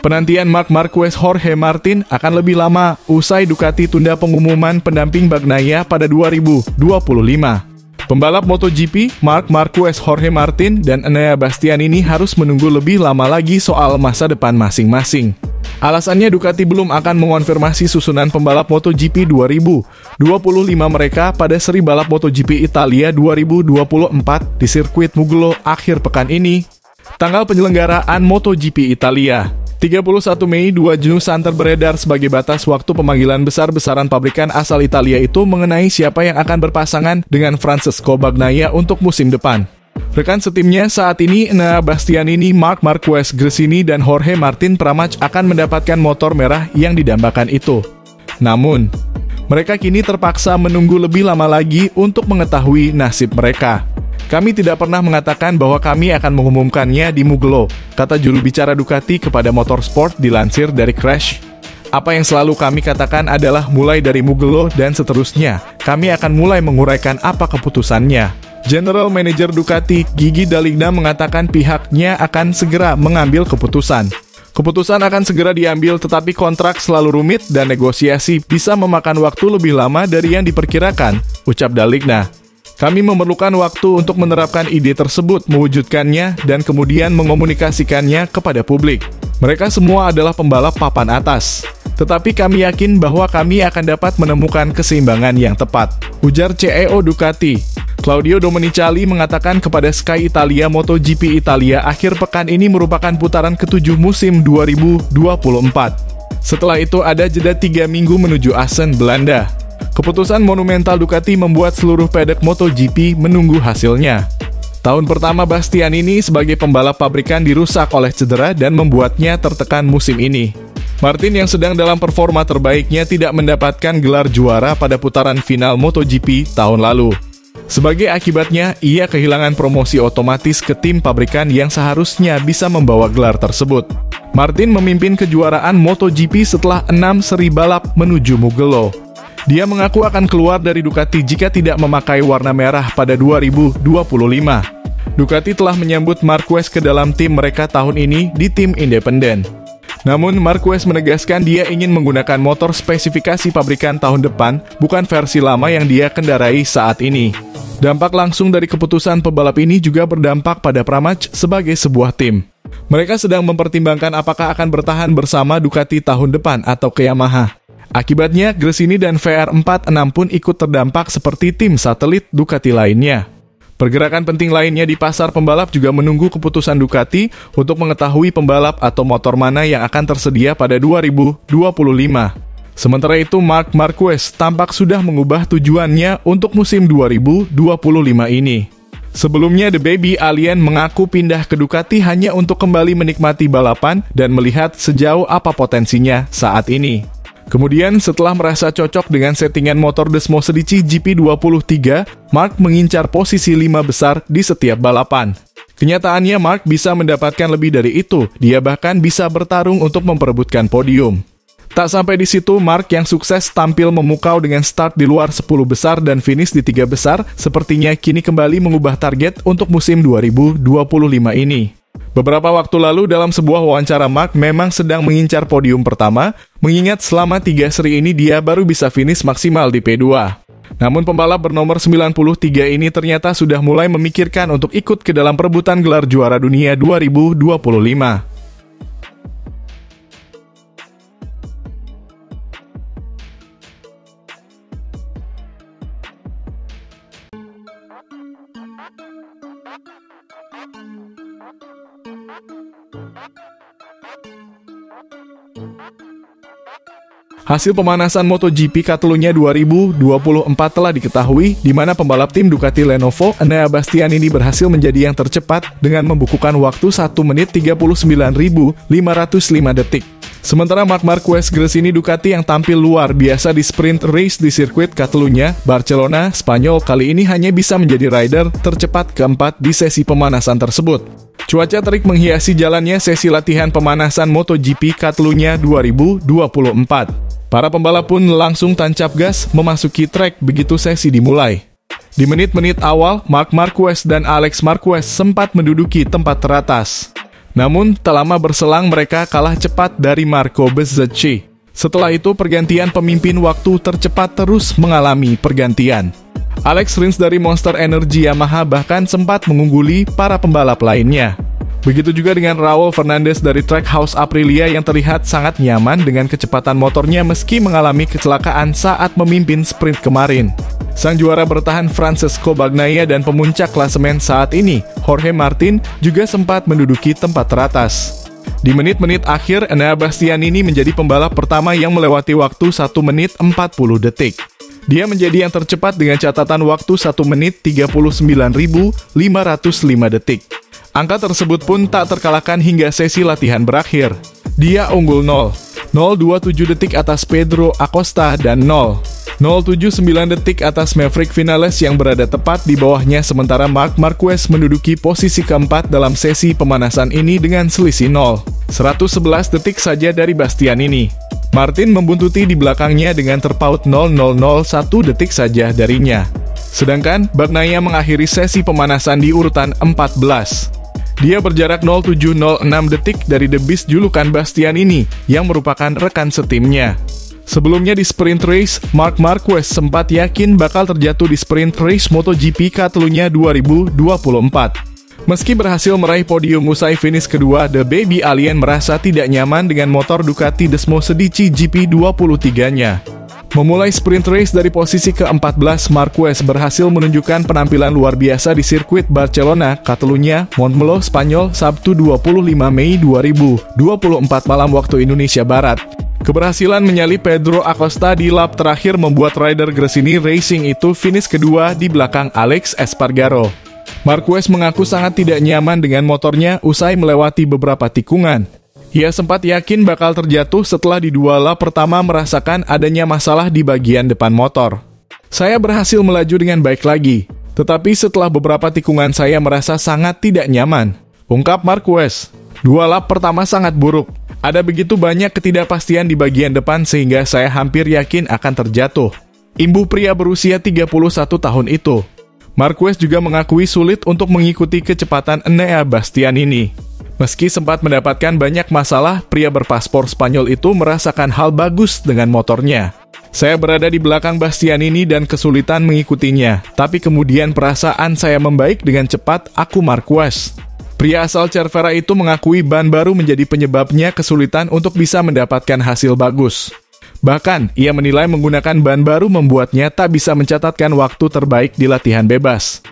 Penantian Marc Marquez-Jorge Martin akan lebih lama usai Ducati tunda pengumuman pendamping Bagnaia pada 2025. Pembalap MotoGP Marc Marquez-Jorge Martin dan Enea Bastianini harus menunggu lebih lama lagi soal masa depan masing-masing. Alasannya Ducati belum akan mengonfirmasi susunan pembalap MotoGP 2025 mereka pada seri balap MotoGP Italia 2024 di sirkuit Mugello akhir pekan ini. Tanggal penyelenggaraan MotoGP Italia 31 Mei 2 Junusan beredar sebagai batas waktu pemanggilan besar-besaran pabrikan asal Italia itu mengenai siapa yang akan berpasangan dengan Francesco Bagnaia untuk musim depan. Rekan setimnya saat ini Enea Bastianini, Marc Marquez, Gresini, dan Jorge Martin Pramac akan mendapatkan motor merah yang didambakan itu. Namun, mereka kini terpaksa menunggu lebih lama lagi untuk mengetahui nasib mereka. Kami tidak pernah mengatakan bahwa kami akan mengumumkannya di Mugello, kata juru bicara Ducati kepada Motorsport dilansir dari Crash. Apa yang selalu kami katakan adalah mulai dari Mugello dan seterusnya, kami akan mulai menguraikan apa keputusannya. General Manager Ducati, Gigi Dall'Igna mengatakan pihaknya akan segera mengambil keputusan. Keputusan akan segera diambil tetapi kontrak selalu rumit dan negosiasi bisa memakan waktu lebih lama dari yang diperkirakan, ucap Dall'Igna. Kami memerlukan waktu untuk menerapkan ide tersebut, mewujudkannya, dan kemudian mengomunikasikannya kepada publik. Mereka semua adalah pembalap papan atas. Tetapi kami yakin bahwa kami akan dapat menemukan keseimbangan yang tepat, ujar CEO Ducati. Claudio Domenicali mengatakan kepada Sky Italia MotoGP Italia akhir pekan ini merupakan putaran ke-7 musim 2024. Setelah itu ada jeda 3 minggu menuju Assen, Belanda. Keputusan monumental Ducati membuat seluruh paddock MotoGP menunggu hasilnya. Tahun pertama Bastianini sebagai pembalap pabrikan dirusak oleh cedera dan membuatnya tertekan musim ini. Martin yang sedang dalam performa terbaiknya tidak mendapatkan gelar juara pada putaran final MotoGP tahun lalu. Sebagai akibatnya, ia kehilangan promosi otomatis ke tim pabrikan yang seharusnya bisa membawa gelar tersebut. Martin memimpin kejuaraan MotoGP setelah 6 seri balap menuju Mugello. Dia mengaku akan keluar dari Ducati jika tidak memakai warna merah pada 2025. Ducati telah menyambut Marquez ke dalam tim mereka tahun ini di tim independen. Namun, Marquez menegaskan dia ingin menggunakan motor spesifikasi pabrikan tahun depan, bukan versi lama yang dia kendarai saat ini. Dampak langsung dari keputusan pebalap ini juga berdampak pada Pramac sebagai sebuah tim. Mereka sedang mempertimbangkan apakah akan bertahan bersama Ducati tahun depan atau ke Yamaha. Akibatnya, Gresini dan VR46 pun ikut terdampak seperti tim satelit Ducati lainnya. Pergerakan penting lainnya di pasar pembalap juga menunggu keputusan Ducati untuk mengetahui pembalap atau motor mana yang akan tersedia pada 2025. Sementara itu, Marc Marquez tampak sudah mengubah tujuannya untuk musim 2025 ini. Sebelumnya, The Baby Alien mengaku pindah ke Ducati hanya untuk kembali menikmati balapan dan melihat sejauh apa potensinya saat ini. Kemudian, setelah merasa cocok dengan settingan motor Desmo Sedici GP23, Marc mengincar posisi 5 besar di setiap balapan. Kenyataannya, Marc bisa mendapatkan lebih dari itu. Dia bahkan bisa bertarung untuk memperebutkan podium. Tak sampai di situ, Marc yang sukses tampil memukau dengan start di luar 10 besar dan finish di 3 besar, sepertinya kini kembali mengubah target untuk musim 2025 ini. Beberapa waktu lalu dalam sebuah wawancara Marc memang sedang mengincar podium pertama, mengingat selama 3 seri ini dia baru bisa finish maksimal di P2. Namun pembalap bernomor 93 ini ternyata sudah mulai memikirkan untuk ikut ke dalam perebutan gelar juara dunia 2025. Hasil pemanasan MotoGP Catalunya 2024 telah diketahui, di mana pembalap tim Ducati Lenovo, Enea Bastianini berhasil menjadi yang tercepat dengan membukukan waktu 1 menit 39.505 detik. Sementara Marc Marquez Gresini Ducati yang tampil luar biasa di sprint race di sirkuit Catalunya, Barcelona, Spanyol kali ini hanya bisa menjadi rider tercepat keempat di sesi pemanasan tersebut. Cuaca terik menghiasi jalannya sesi latihan pemanasan MotoGP Catalunya 2024. Para pembalap pun langsung tancap gas memasuki trek begitu sesi dimulai. Di menit-menit awal, Marc Marquez dan Alex Marquez sempat menduduki tempat teratas. Namun, tak lama berselang mereka kalah cepat dari Marco Bezzecchi. Setelah itu, pergantian pemimpin waktu tercepat terus mengalami pergantian. Alex Rins dari Monster Energy Yamaha bahkan sempat mengungguli para pembalap lainnya. Begitu juga dengan Raul Fernandez dari Trackhouse Aprilia yang terlihat sangat nyaman dengan kecepatan motornya meski mengalami kecelakaan saat memimpin sprint kemarin. Sang juara bertahan Francesco Bagnaia dan pemuncak klasemen saat ini, Jorge Martin, juga sempat menduduki tempat teratas. Di menit-menit akhir, Enea Bastianini menjadi pembalap pertama yang melewati waktu 1 menit 40 detik. Dia menjadi yang tercepat dengan catatan waktu 1 menit 39.505 detik. Angka tersebut pun tak terkalahkan hingga sesi latihan berakhir. Dia unggul 0.027 detik atas Pedro Acosta dan 0.079 detik atas Maverick Vinales yang berada tepat di bawahnya, sementara Marc Marquez menduduki posisi keempat dalam sesi pemanasan ini dengan selisih 0.111 detik saja dari Bastianini. Martin membuntuti di belakangnya dengan terpaut 0.001 detik saja darinya. Sedangkan Bagnaia mengakhiri sesi pemanasan di urutan 14. Dia berjarak 0.706 detik dari The Beast julukan Bastianini yang merupakan rekan setimnya. Sebelumnya di sprint race, Marc Marquez sempat yakin bakal terjatuh di sprint race MotoGP Catalunya 2024. Meski berhasil meraih podium usai finish kedua, The Baby Alien merasa tidak nyaman dengan motor Ducati Desmo Sedici GP23-nya. Memulai sprint race dari posisi ke-14, Marquez berhasil menunjukkan penampilan luar biasa di sirkuit Barcelona, Catalunya, Montmeló, Spanyol, Sabtu 25 Mei 2024 malam waktu Indonesia Barat. Keberhasilan menyalip Pedro Acosta di lap terakhir membuat rider Gresini Racing itu finish kedua di belakang Alex Espargaro. Marquez mengaku sangat tidak nyaman dengan motornya usai melewati beberapa tikungan. Ia sempat yakin bakal terjatuh setelah di 2 lap pertama merasakan adanya masalah di bagian depan motor. Saya berhasil melaju dengan baik lagi, tetapi setelah beberapa tikungan saya merasa sangat tidak nyaman, ungkap Marquez. 2 lap pertama sangat buruk. Ada begitu banyak ketidakpastian di bagian depan sehingga saya hampir yakin akan terjatuh. Imbuh pria berusia 31 tahun itu. Marquez juga mengakui sulit untuk mengikuti kecepatan Enea Bastianini. Meski sempat mendapatkan banyak masalah, pria berpaspor Spanyol itu merasakan hal bagus dengan motornya. Saya berada di belakang Bastianini dan kesulitan mengikutinya, tapi kemudian perasaan saya membaik dengan cepat, aku Marquez. Pria asal Cervera itu mengakui ban baru menjadi penyebabnya kesulitan untuk bisa mendapatkan hasil bagus. Bahkan, ia menilai menggunakan ban baru membuatnya tak bisa mencatatkan waktu terbaik di latihan bebas.